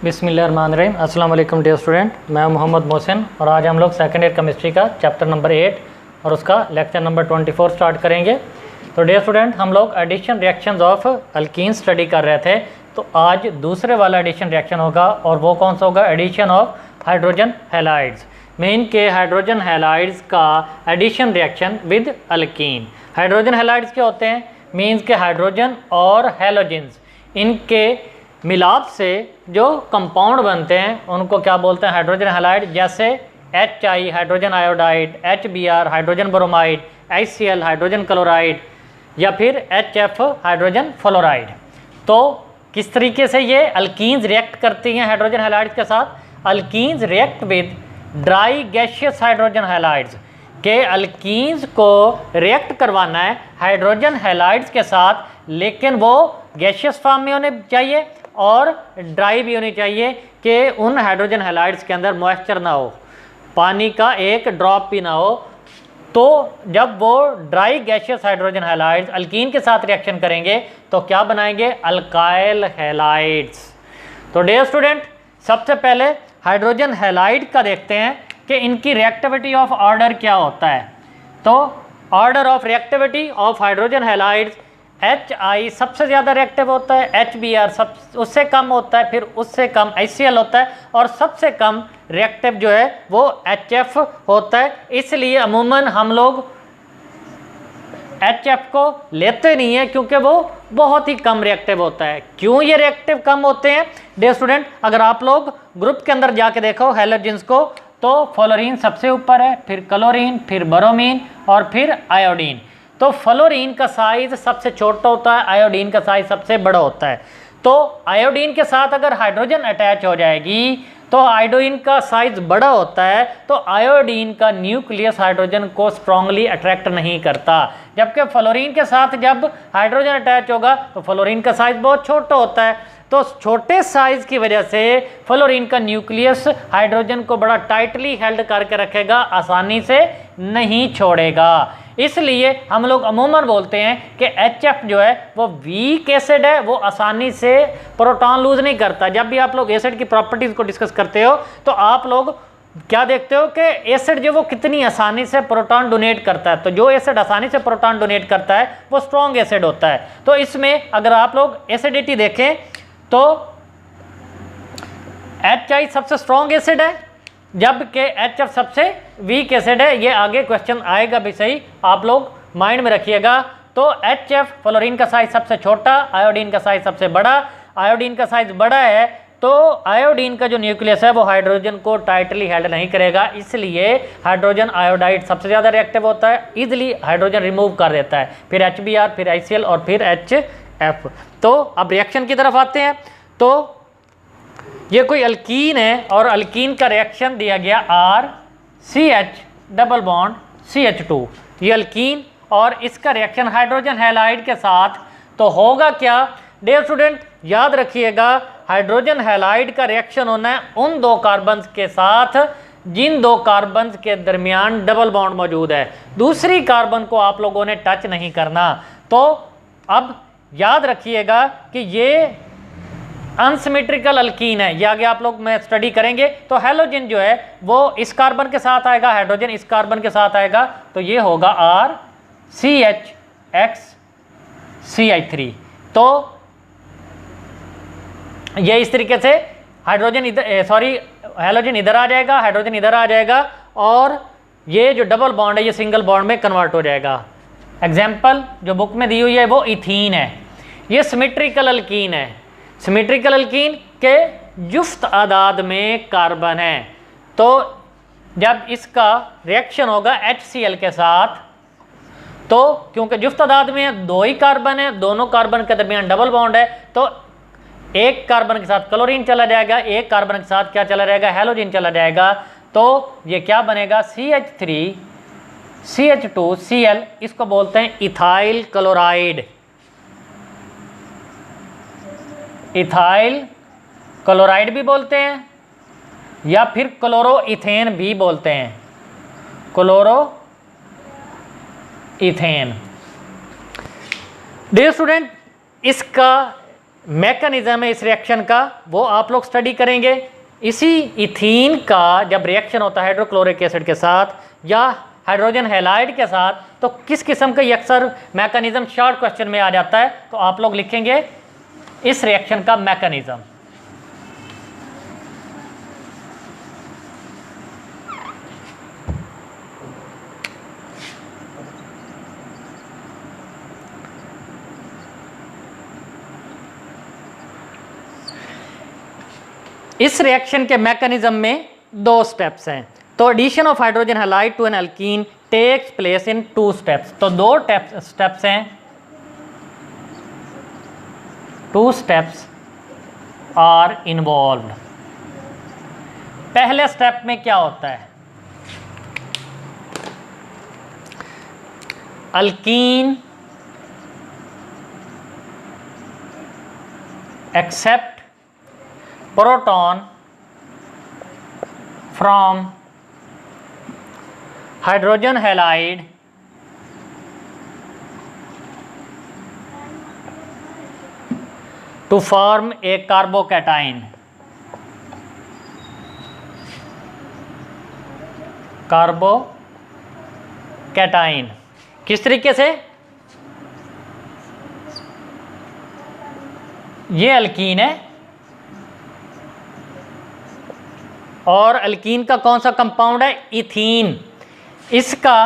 बिस्मिल्लाहिर्रहमानिर्रहीम। अस्सलाम वालेकुम डियर स्टूडेंट, मैं मोहम्मद मोहसिन और आज हम लोग सेकेंड ईयर केमिस्ट्री का चैप्टर नंबर 8 और उसका लेक्चर नंबर 24 स्टार्ट करेंगे। तो डियर स्टूडेंट, हम लोग addition reactions of alkene study कर रहे थे, तो आज दूसरे वाला एडिशन रिएक्शन होगा और वो कौन सा होगा? Addition of hydrogen halides. Main के हाइड्रोजन हैलाइड्स का addition reaction with alkene. Hydrogen halides क्या होते हैं? मीन्स के हाइड्रोजन और हैलोजेंस इनके मिलाप से जो कंपाउंड बनते हैं उनको क्या बोलते हैं? Hydrogen halide. जैसे HI hydrogen iodide, HBr hydrogen bromide, HCl hydrogen chloride या फिर HF हाइड्रोजन फ्लोराइड। तो किस तरीके से ये अल्कीन्स रिएक्ट करती हैं हाइड्रोजन हैलाइड्स के साथ? Alkenes react with dry gaseous hydrogen halides के अल्कीन्स को रिएक्ट करवाना है हाइड्रोजन हैलाइड्स के साथ, लेकिन वो गैशियस फॉर्म में होने चाहिए और ड्राई भी होनी चाहिए कि उन हाइड्रोजन हैलाइड्स के अंदर मॉइस्चर ना हो, पानी का एक ड्रॉप भी ना हो। तो जब वो dry gaseous hydrogen halides alkyne के साथ रिएक्शन करेंगे तो क्या बनाएंगे? Alkyl halides. तो डियर स्टूडेंट, सबसे पहले हाइड्रोजन हैलाइड का देखते हैं कि इनकी रिएक्टिविटी ऑफ ऑर्डर क्या होता है। तो order of reactivity of hydrogen halides, HI सबसे ज़्यादा रिएक्टिव होता है, HBr सब उससे कम होता है, फिर उससे कम HCl होता है और सबसे कम रिएक्टिव जो है वो HF होता है। इसलिए अमूमन हम लोग HF को लेते नहीं है क्योंकि वो बहुत ही कम रिएक्टिव होता है। क्यों ये रिएक्टिव कम होते हैं? डियर स्टूडेंट, अगर आप लोग ग्रुप के अंदर जाके देखो हैलोजेंस को, तो फ्लोरीन सबसे ऊपर है, फिर क्लोरीन, फिर ब्रोमीन और फिर आयोडीन। तो फ्लोरीन का साइज सबसे छोटा होता है, आयोडीन का साइज सबसे बड़ा होता है। तो आयोडीन के साथ अगर हाइड्रोजन अटैच हो जाएगी तो आयोडीन का साइज बड़ा होता है, तो आयोडीन का न्यूक्लियस हाइड्रोजन को स्ट्रांगली अट्रैक्ट नहीं करता। जबकि फ्लोरीन के साथ जब हाइड्रोजन अटैच होगा तो फ्लोरीन का साइज बहुत छोटा होता है। तो छोटे साइज की वजह से फ्लोरीन का न्यूक्लियस हाइड्रोजन को बड़ा टाइटली हेल्ड करके रखेगा, आसानी से नहीं छोड़ेगा। इसलिए हम लोग अमूमन बोलते हैं कि HF जो है वो वीक एसिड है, वो आसानी से प्रोटॉन लूज नहीं करता। जब भी आप लोग एसिड की प्रॉपर्टीज को डिस्कस करते हो तो आप लोग क्या देखते हो कि एसिड जो वो कितनी आसानी से प्रोटॉन डोनेट करता है। तो जो एसिड आसानी से प्रोटॉन डोनेट करता है वो स्ट्रॉन्ग एसिड होता है। तो इसमें अगर आप लोग एसिडिटी देखें तो HI सबसे स्ट्रॉन्ग एसिड है, जबकि HF सबसे वीक एसिड है। ये आगे क्वेश्चन आएगा भी, सही आप लोग माइंड में रखिएगा। तो HF फ्लोरीन का साइज सबसे छोटा, आयोडीन का साइज सबसे बड़ा। आयोडीन का साइज बड़ा है तो आयोडीन का जो न्यूक्लियस है वो हाइड्रोजन को टाइटली हेल्ड नहीं करेगा, इसलिए हाइड्रोजन आयोडाइड सबसे ज़्यादा रिएक्टिव होता है, इजीली हाइड्रोजन रिमूव कर देता है। फिर HBr, फिर HCl और फिर HF। तो अब रिएक्शन की तरफ आते हैं। तो ये कोई अल्कीन है और अल्कीन का रिएक्शन दिया गया RCH डबल बॉन्ड CH2। ये अल्कीन और इसका रिएक्शन हाइड्रोजन हैलाइड के साथ, तो होगा क्या? डियर स्टूडेंट, याद रखिएगा हाइड्रोजन हैलाइड का रिएक्शन होना है उन दो कार्बन्स के साथ जिन दो कार्बन्स के दरमियान डबल बॉन्ड मौजूद है। दूसरी कार्बन को आप लोगों ने टच नहीं करना। तो अब याद रखिएगा कि ये अनसिमेट्रिकल अल्कीन है, ये आगे आप लोग में स्टडी करेंगे। तो हैलोजन जो है वो इस कार्बन के साथ आएगा, हाइड्रोजन इस कार्बन के साथ आएगा, तो ये होगा RCHX तो ये इस तरीके से हाइड्रोजन इधर हैलोजन इधर आ जाएगा, हाइड्रोजन इधर आ जाएगा और ये जो डबल बॉन्ड है ये सिंगल बॉन्ड में कन्वर्ट हो जाएगा। एग्जाम्पल जो बुक में दी हुई है वो इथीन है। ये सिमेट्रिकल अल्कीन है। सिमेट्रिकल अल्कीन के जुफ्त आदाद में कार्बन है, तो जब इसका रिएक्शन होगा HCl के साथ, तो क्योंकि जुफ्त आदाद में दो ही कार्बन है, दोनों कार्बन के दरमियान डबल बॉन्ड है, तो एक कार्बन के साथ क्लोरीन चला जाएगा, एक कार्बन के साथ क्या चला जाएगा? हैलोजन चला जाएगा। तो ये क्या बनेगा? CH3 CH2Cl, इसको बोलते हैं इथाइल क्लोराइड। इथाइल क्लोराइड भी बोलते हैं या फिर क्लोरो इथेन भी बोलते हैं। Chloro ethane. डियर स्टूडेंट, इसका मैकेनिज्म है इस रिएक्शन का वो आप लोग स्टडी करेंगे। इसी इथीन का जब रिएक्शन होता है हाइड्रोक्लोरिक एसिड के साथ या हाइड्रोजन हैलाइड के साथ, तो किस किस्म का ये अक्सर मैकेनिज्म शॉर्ट क्वेश्चन में आ जाता है, तो आप लोग लिखेंगे इस रिएक्शन का मैकेनिज्म। इस रिएक्शन के मैकेनिज्म में दो स्टेप्स हैं। तो addition of hydrogen halide to an alkene takes place in 2 steps. तो 2 स्टेप्स हैं, 2 स्टेप्स आर इन्वॉल्व्ड। पहले स्टेप में क्या होता है, alkene accept proton from hydrogen halide to form a carbocation। Carbocation किस तरीके से, ये अल्कीन है और अल्कीन का कौन सा कंपाउंड है, इथीन। इसका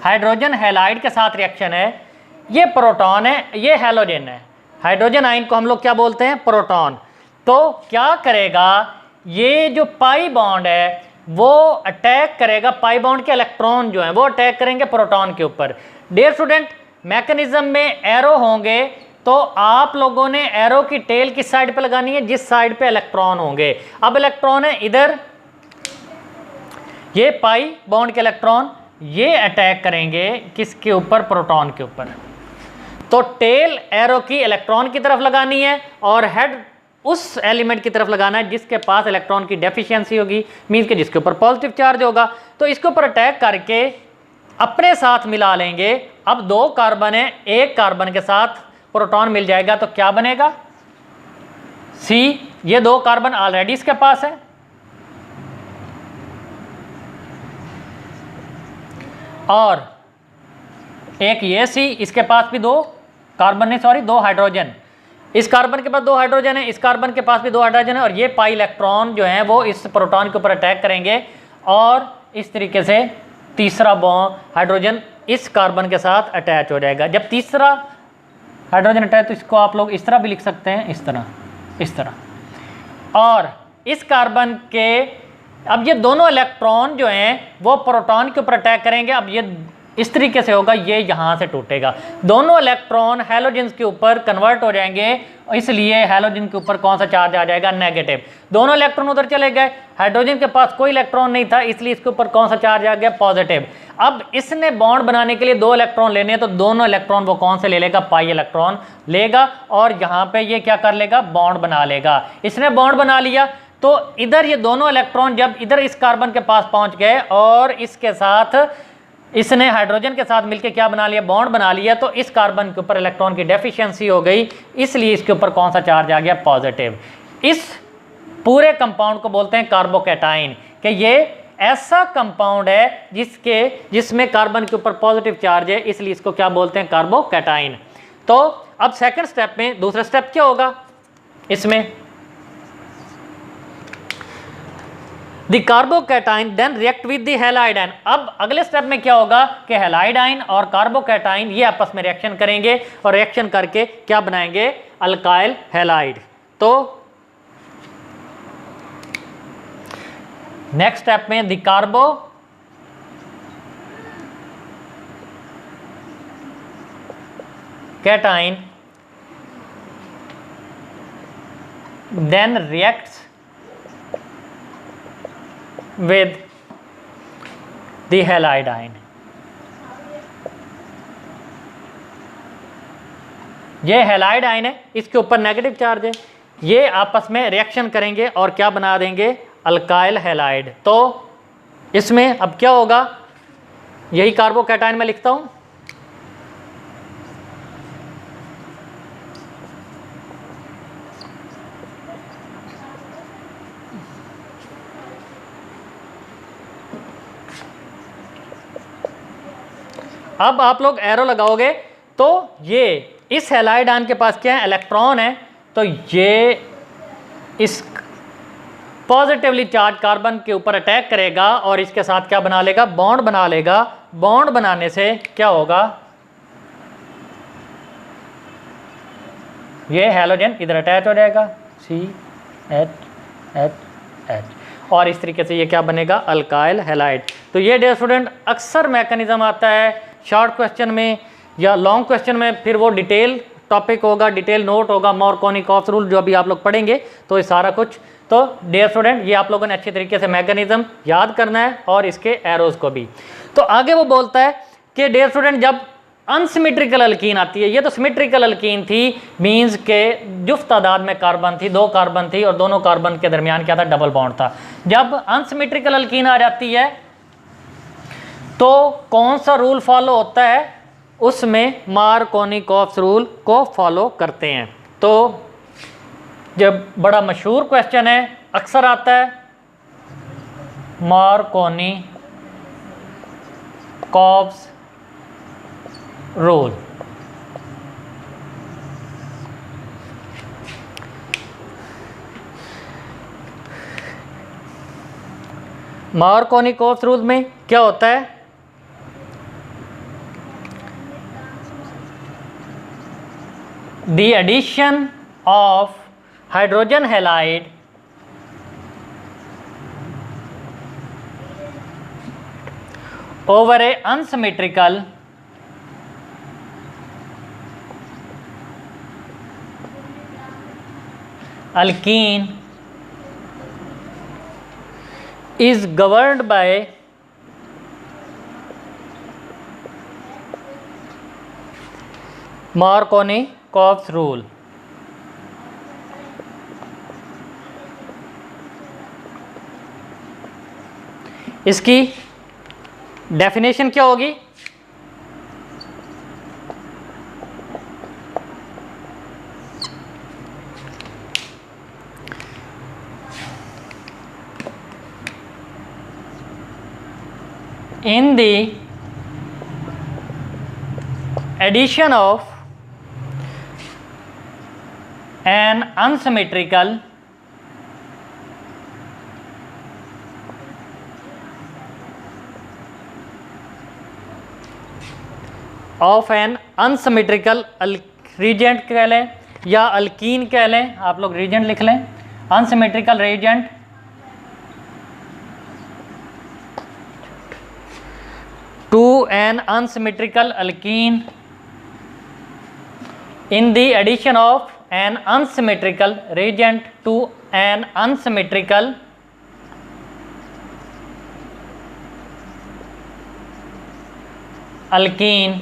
हाइड्रोजन हैलाइड के साथ रिएक्शन है, ये प्रोटॉन है, ये हैलोजन है। हाइड्रोजन आयन को हम लोग क्या बोलते हैं, प्रोटॉन। तो क्या करेगा, ये जो पाई बॉन्ड है वो अटैक करेगा, पाई बॉन्ड के इलेक्ट्रॉन जो हैं वो अटैक करेंगे प्रोटॉन के ऊपर। डियर स्टूडेंट, मैकेनिज्म में एरो होंगे तो आप लोगों ने एरो की टेल किस साइड पे लगानी है, जिस साइड पे इलेक्ट्रॉन होंगे। अब इलेक्ट्रॉन है इधर, ये पाई बॉन्ड के इलेक्ट्रॉन ये अटैक करेंगे किसके ऊपर, प्रोटॉन के ऊपर। तो टेल एरो की इलेक्ट्रॉन की तरफ लगानी है और हेड उस एलिमेंट की तरफ लगाना है जिसके पास इलेक्ट्रॉन की डेफिशिएंसी होगी, मींस के जिसके ऊपर पॉजिटिव चार्ज होगा। तो इसके ऊपर अटैक करके अपने साथ मिला लेंगे। अब 2 कार्बन है, एक कार्बन के साथ प्रोटॉन मिल जाएगा तो क्या बनेगा, सी। ये 2 कार्बन ऑलरेडी इसके पास है और एक ये सी, इसके पास भी 2 कार्बन नहीं, सॉरी 2 हाइड्रोजन। इस कार्बन के पास 2 हाइड्रोजन है, इस कार्बन के पास भी 2 हाइड्रोजन है और ये पाई इलेक्ट्रॉन जो है वो इस प्रोटॉन के ऊपर अटैक करेंगे और इस तरीके से तीसरा बॉन्ड हाइड्रोजन इस कार्बन के साथ अटैच हो जाएगा। जब तीसरा हाइड्रोजन अटैच, तो इसको आप लोग इस तरह भी लिख सकते हैं, इस तरह। और इस कार्बन के अब ये दोनों इलेक्ट्रॉन जो हैं वो प्रोटॉन के ऊपर अटैक करेंगे। अब ये इस तरीके से होगा, ये यहाँ से टूटेगा, दोनों इलेक्ट्रॉन हैलोजन के ऊपर कन्वर्ट हो जाएंगे, इसलिए हैलोजन के ऊपर कौन सा चार्ज आ जाएगा, नेगेटिव। दोनों इलेक्ट्रॉन उधर चले गए, हाइड्रोजन के पास कोई इलेक्ट्रॉन नहीं था, इसलिए इसके ऊपर कौन सा चार्ज आ गया, पॉजिटिव। अब इसने बॉन्ड बनाने के लिए 2 इलेक्ट्रॉन लेने हैं, तो दोनों इलेक्ट्रॉन वो कौन से ले लेगा, पाई इलेक्ट्रॉन लेगा और यहाँ पे ये क्या कर लेगा, बॉन्ड बना लेगा। इसने बॉन्ड बना लिया तो इधर ये दोनों इलेक्ट्रॉन जब इधर इस कार्बन के पास पहुंच गए और इसके साथ इसने हाइड्रोजन के साथ मिलकर क्या बना लिया, बॉन्ड बना लिया, तो इस कार्बन के ऊपर इलेक्ट्रॉन की डेफिशिएंसी हो गई, इसलिए इसके ऊपर कौन सा चार्ज आ गया, पॉजिटिव। इस पूरे कंपाउंड को बोलते हैं कार्बोकैटाइन, कि ये ऐसा कंपाउंड है जिसमें कार्बन के ऊपर पॉजिटिव चार्ज है, इसलिए इसको क्या बोलते हैं, कार्बोकैटाइन। तो अब सेकंड स्टेप में, दूसरा स्टेप क्या होगा इसमें, the carbocation then react with the halide ion. अब अगले स्टेप में क्या होगा कि हैलाइड आयन और कार्बोकैटाइन ये आपस में रिएक्शन करेंगे और रिएक्शन करके क्या बनाएंगे, अल्काइल हैलाइड। तो नेक्स्ट स्टेप में the carbocation then reacts with the halide ion। ये हैलाइड आयन है, इसके ऊपर नेगेटिव चार्ज है, ये आपस में रिएक्शन करेंगे और क्या बना देंगे, अल्काइल हैलाइड। तो इसमें अब क्या होगा, यही कार्बोकैटाइन में लिखता हूं, अब आप लोग एरो लगाओगे तो ये इस हैलाइड आयन के पास क्या है, इलेक्ट्रॉन है, तो ये इस पॉजिटिवली चार्ज कार्बन के ऊपर अटैक करेगा और इसके साथ क्या बना लेगा, बॉन्ड बना लेगा। बॉन्ड बनाने से क्या होगा, ये हैलोजन इधर अटैच हो जाएगा CH और इस तरीके से ये क्या बनेगा, अल्काइल हैलाइड। तो ये डियर स्टूडेंट अक्सर मैकेनिज्म आता है शॉर्ट क्वेश्चन में या लॉन्ग क्वेश्चन में, फिर वो डिटेल टॉपिक होगा, डिटेल नोट होगा, मार्कोनिकॉफ रूल जो अभी आप लोग पढ़ेंगे, तो ये सारा कुछ। तो डियर स्टूडेंट ये आप लोगों ने अच्छे तरीके से मैकेनिज्म याद करना है और इसके एरोज को भी। तो आगे वो बोलता है कि डियर स्टूडेंट जब अनसिमेट्रिकल अल्कीन आती है, ये तो सिमेट्रिकल अल्कीन थी, मींस के जुफ्त तादाद में कार्बन थी, 2 कार्बन थी और दोनों कार्बन के दरमियान क्या था, डबल बॉन्ड था। जब अनसिमेट्रिकल अल्कीन आ जाती है तो कौन सा रूल फॉलो होता है, उसमें मार्कोनिकॉफ रूल को फॉलो करते हैं। तो जब बड़ा मशहूर क्वेश्चन है, अक्सर आता है मार्कोनिकॉफ रूल। मार्कोनिकॉफ रूल में क्या होता है, the addition of hydrogen halide over a unsymmetrical alkene is governed by Markovnikov rule. इसकी डेफिनेशन क्या होगी, in the addition of an unsymmetrical reagent कह लें या अल्कीन कह लें, आप लोग reagent लिख लें, unsymmetrical reagent to an unsymmetrical alkene in the addition of an unsymmetrical reagent to an unsymmetrical alkene।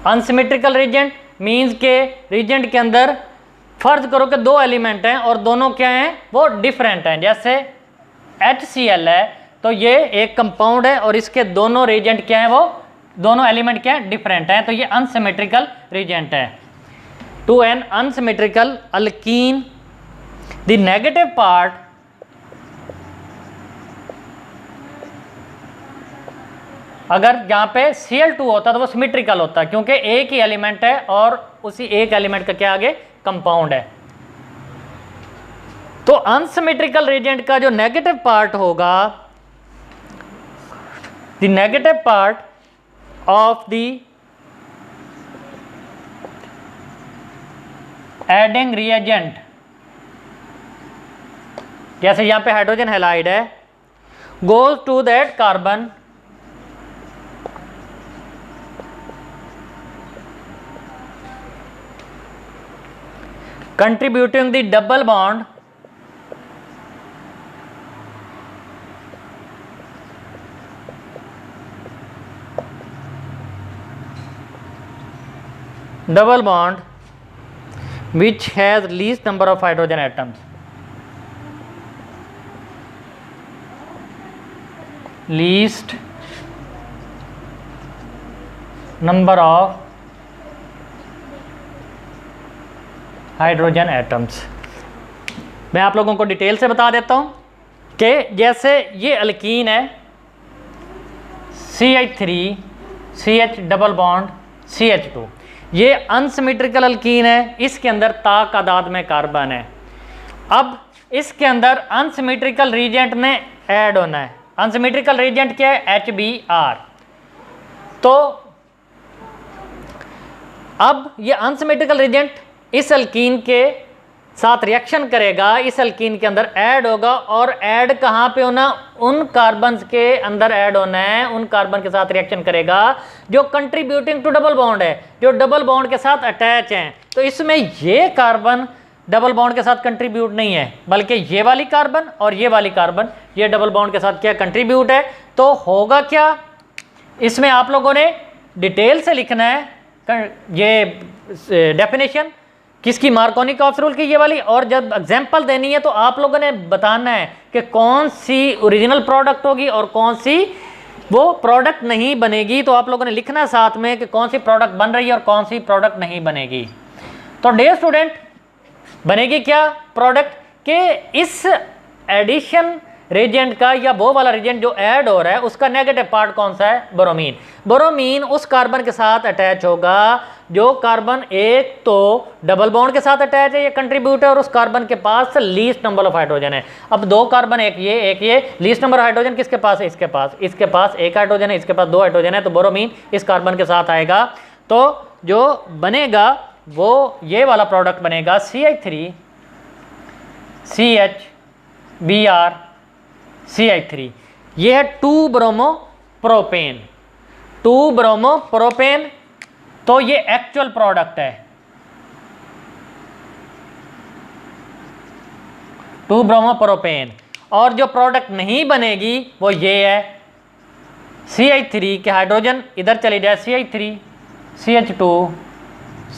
Unsymmetrical reagent means के रीजेंट के अंदर फर्ज करो कि 2 एलिमेंट हैं और दोनों क्या हैं, वो डिफरेंट हैं। जैसे HCl है तो ये एक कंपाउंड है और इसके दोनों रीजेंट क्या हैं, वो दोनों एलिमेंट क्या हैं, डिफरेंट हैं, तो ये अनसिमेट्रिकल रीजेंट है। To an unsymmetrical alkene the negative part अगर यहाँ पे Cl2 होता तो वो सिमेट्रिकल होता, क्योंकि एक ही एलिमेंट है और उसी एक एलिमेंट का क्या आगे कंपाउंड है। तो अनसिमेट्रिकल रीजेंट का जो नेगेटिव पार्ट होगा, the negative part of the adding reagent, जैसे यहां पे हाइड्रोजन हैलाइड है, goes to that carbon contributing the double bond which has least number of hydrogen atoms, least number of hydrogen atoms. मैं आप लोगों को detail से बता देता हूं कि जैसे ये अल्कीन है CH3 CH double bond CH2। ये अनसिमेट्रिकल अल्कीन है, इसके अंदर तादाद में कार्बन है। अब इसके अंदर अनसिमेट्रिकल रीजेंट ने ऐड होना है। अनसिमेट्रिकल रीजेंट क्या है? HBr। तो अब ये अनसिमेट्रिकल रीजेंट इस अल्कीन के साथ रिएक्शन करेगा, इस अल्कीन के अंदर ऐड होगा, और ऐड कहाँ पे होना? उन कार्बन के अंदर ऐड होना है, उन कार्बन के साथ रिएक्शन करेगा जो कंट्रीब्यूटिंग टू डबल बॉन्ड है, जो डबल बॉन्ड के साथ अटैच हैं। तो इसमें ये कार्बन डबल बॉन्ड के साथ कंट्रीब्यूट नहीं है, बल्कि ये वाली कार्बन और ये वाली कार्बन ये डबल बॉन्ड के साथ क्या कंट्रीब्यूट है। तो होगा क्या? इसमें आप लोगों ने डिटेल से लिखना है ये डेफिनेशन किसकी? मार्कोनी कॉप्स रूल की ये वाली। और जब एग्जाम्पल देनी है तो आप लोगों ने बताना है कि कौन सी ओरिजिनल प्रोडक्ट होगी और कौन सी वो प्रोडक्ट नहीं बनेगी। तो आप लोगों ने लिखना है साथ में कि कौन सी प्रोडक्ट बन रही है और कौन सी प्रोडक्ट नहीं बनेगी। तो डियर स्टूडेंट, बनेगी क्या प्रोडक्ट के इस एडिशन रेजेंट का या वो वाला रेजेंट जो ऐड हो रहा है उसका नेगेटिव पार्ट कौन सा है? बोरोमीन। बोरोमीन उस कार्बन के साथ अटैच होगा जो कार्बन एक तो डबल बॉन्ड के साथ अटैच है, ये कंट्रीब्यूट है, और उस कार्बन के पास लीस्ट नंबर ऑफ हाइड्रोजन है। अब दो कार्बन, एक ये, लीस्ट नंबर हाइड्रोजन किसके पास है? इसके पास एक हाइड्रोजन है, इसके पास दो हाइड्रोजन है। तो बोरोमीन इस कार्बन के साथ आएगा, तो जो बनेगा वो ये वाला प्रोडक्ट बनेगा CH3 CH CH3। ये है 2 ब्रोमो प्रोपेन। तो ये एक्चुअल प्रोडक्ट है 2 ब्रोमो प्रोपेन। और जो प्रोडक्ट नहीं बनेगी वो ये है CH3 के हाइड्रोजन इधर चली जाए, CH3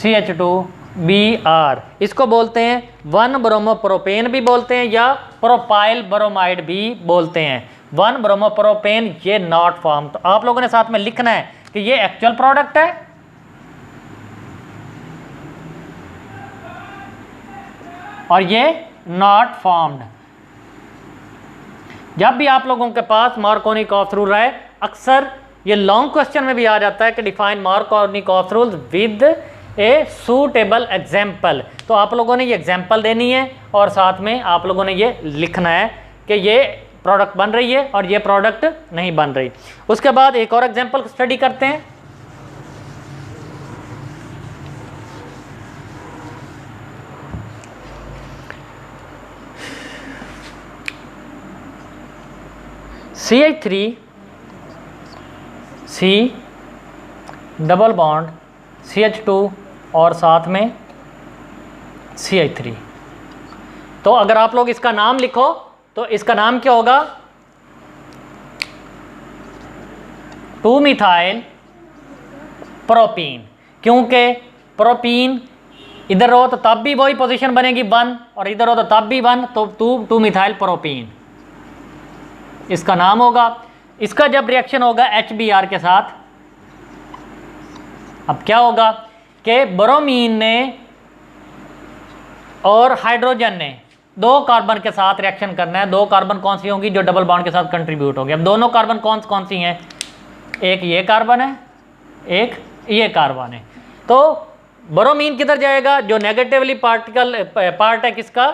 CH2 Br। इसको बोलते हैं 1 ब्रोमो प्रोपेन भी बोलते हैं या प्रोपाइल ब्रोमाइड भी बोलते हैं। 1 ब्रोमो प्रोपेन ये नॉट फॉर्म। तो आप लोगों ने साथ में लिखना है कि ये एक्चुअल प्रोडक्ट है और ये नॉट फॉर्म्ड। जब भी आप लोगों के पास मार्कोनी कॉप्स रूल है, अक्सर ये लॉन्ग क्वेश्चन में भी आ जाता है कि define Markovnikov's rule with a suitable example. तो आप लोगों ने ये एग्जाम्पल देनी है और साथ में आप लोगों ने ये लिखना है कि ये प्रोडक्ट बन रही है और ये प्रोडक्ट नहीं बन रही। उसके बाद एक और एग्जाम्पल स्टडी करते हैं। CH3 C double bond CH2 और साथ में CH3। तो अगर आप लोग इसका नाम लिखो तो इसका नाम क्या होगा? 2 मिथाइल प्रोपीन। क्योंकि प्रोपीन इधर हो तो तब भी वही पोजीशन बनेगी 1 और इधर हो तो तब भी 1, तो 2 मिथाइल प्रोपीन इसका नाम होगा। इसका जब रिएक्शन होगा HBr के साथ, अब क्या होगा कि ब्रोमीन ने और हाइड्रोजन ने 2 कार्बन के साथ रिएक्शन करना है। 2 कार्बन कौन सी होंगी? जो डबल बॉन्ड के साथ कंट्रीब्यूट होगी। अब दोनों कार्बन कौन सी हैं? एक ये कार्बन है, एक ये कार्बन है। तो ब्रोमीन किधर जाएगा? जो नेगेटिवली पार्ट है किसका?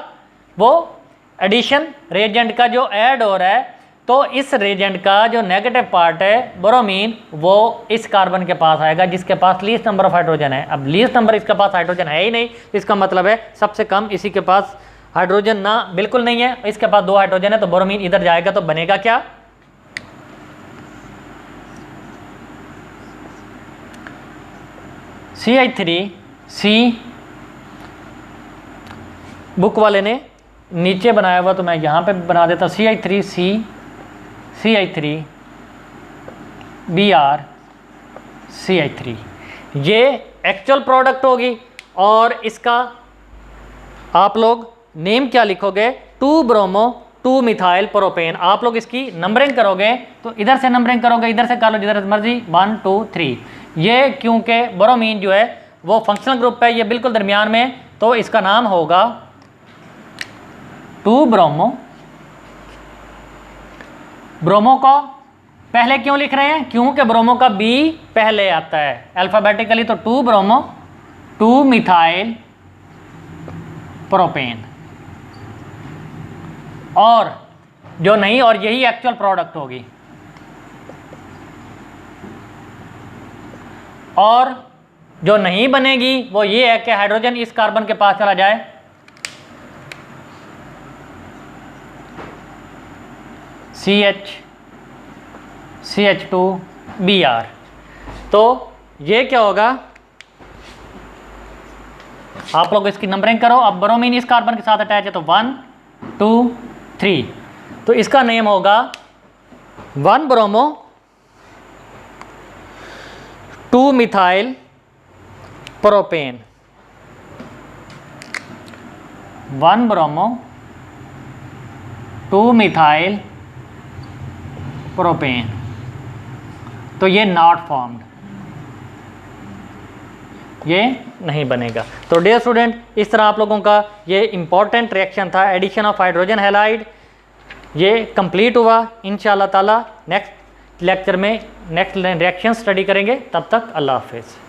वो एडिशन रेजेंट का जो ऐड हो रहा है। तो इस रेजेंट का जो नेगेटिव पार्ट है ब्रोमीन, वो इस कार्बन के पास आएगा जिसके पास लीस्ट नंबर ऑफ हाइड्रोजन है। अब लीस्ट नंबर इसके पास हाइड्रोजन है ही नहीं, इसका मतलब है सबसे कम इसी के पास हाइड्रोजन ना बिल्कुल नहीं है, इसके पास 2 हाइड्रोजन है। तो ब्रोमीन इधर जाएगा तो बनेगा क्या? CH3 C, बुक वाले ने नीचे बनाया हुआ तो मैं यहाँ पे बना देता। CH3 C CH3 Br CH3 ये एक्चुअल प्रोडक्ट होगी। और इसका आप लोग नेम क्या लिखोगे? 2 ब्रोमो 2 मिथाइल प्रोपेन। आप लोग इसकी नंबरिंग करोगे तो इधर से नंबरिंग करोगे, इधर से कर लो जिधर मर्जी, 1 2 3। ये क्योंकि ब्रोमीन जो है वो फंक्शनल ग्रुप है, ये बिल्कुल दरमियान में, तो इसका नाम होगा 2 ब्रोमो। ब्रोमो का पहले क्यों लिख रहे हैं? क्योंकि ब्रोमो का बी पहले आता है अल्फ़ाबेटिकली, तो 2 ब्रोमो 2 मिथाइल प्रोपेन। और जो नहीं, और यही एक्चुअल प्रोडक्ट होगी। और जो नहीं बनेगी वो ये है कि हाइड्रोजन इस कार्बन के पास चला जाए, CH2Br। तो ये क्या होगा, आप लोग इसकी नंबरिंग करो। अब ब्रोमीन इस कार्बन के साथ अटैच है तो 1 2 3, तो इसका नेम होगा 1 bromo 2 methyl propane. 1 bromo 2 methyl propane. तो ये नॉट फॉर्म्ड, ये नहीं बनेगा। तो डियर स्टूडेंट, इस तरह आप लोगों का ये इंपॉर्टेंट रिएक्शन था, एडिशन ऑफ हाइड्रोजन हैलाइड, ये कंप्लीट हुआ। इंशाअल्लाह ताला नेक्स्ट लेक्चर में नेक्स्ट रिएक्शन स्टडी करेंगे। तब तक अल्लाह हाफिज़।